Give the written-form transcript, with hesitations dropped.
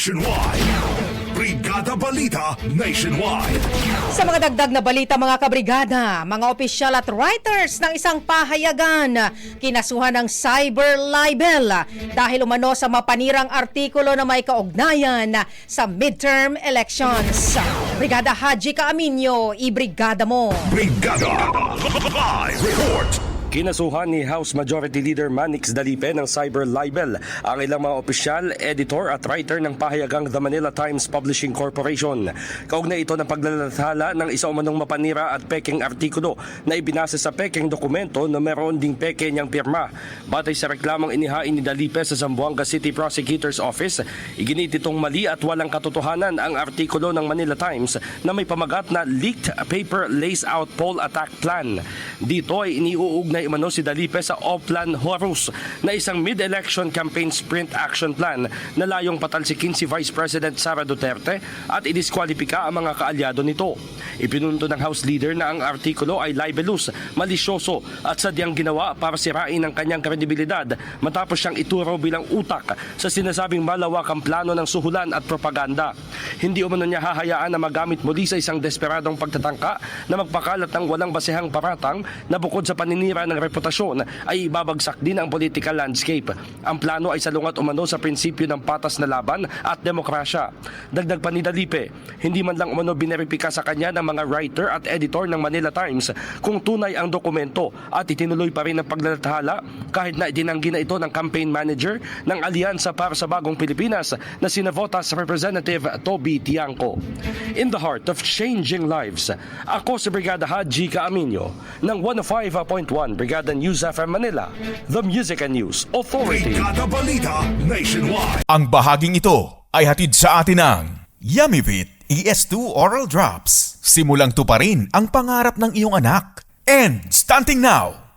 Nationwide. Brigada Balita Nationwide. Sa mga dagdag na balita mga kabrigada, mga opisyal at writers ng isang pahayagan kinasuhan ng cyber libel dahil umano sa mapanirang artikulo na may kaugnayan sa midterm elections. Brigada Haji Kaaminyo, ibrigada mo. Brigada Live Report. Kinasuhan ni House Majority Leader Manix Dalipe ng cyber libel ang ilang mga opisyal, editor at writer ng pahayagang The Manila Times Publishing Corporation. Kaugnay ito ng paglalathala ng isa umanong mapanira at peking artikulo na ibinasa sa peking dokumento na meron ding peke niyang pirma. Batay sa reklamong inihain ni Dalipe sa Zamboanga City Prosecutor's Office, iginit itong mali at walang katotohanan ang artikulo ng Manila Times na may pamagat na Leaked Paper Lays Out Poll Attack Plan. Dito ay iniuugnay umano si Dalipe sa Oplan Horus na isang mid-election campaign sprint action plan na layong patalsikin si Vice President Sara Duterte at idiskwalipika ang mga kaalyado nito. Ipinunto ng House Leader na ang artikulo ay libelous, malisyoso at sadyang ginawa para sirain ang kanyang kredibilidad matapos siyang ituro bilang utak sa sinasabing malawakang plano ng suhulan at propaganda. Hindi umano niya hahayaan na magamit muli sa isang desperadong pagtatangka na magpakalat ng walang basehang paratang na bukod sa paninira ng reputasyon ay ibabagsak din ang political landscape. Ang plano ay salungat umano sa prinsipyo ng patas na laban at demokrasya. Dagdag pa ni Dalipe, hindi man lang umano bineripika sa kanya ng mga writer at editor ng Manila Times kung tunay ang dokumento at itinuloy pa rin ang paglalathala kahit na itinanggi na ito ng campaign manager ng Alyansa para sa Bagong Pilipinas na sina Votas Representative Toby Tiangco. In the heart of changing lives, ako si Brigada Haji Kaaminyo ng 105.1 Brigada News FM Manila, the Music and News Authority. Brigada Balita Nationwide. Ang bahaging ito ay hatid sa atin ng Yummy ES2 Oral Drops. Simulang tuparin ang pangarap ng iyong anak. And stunting now!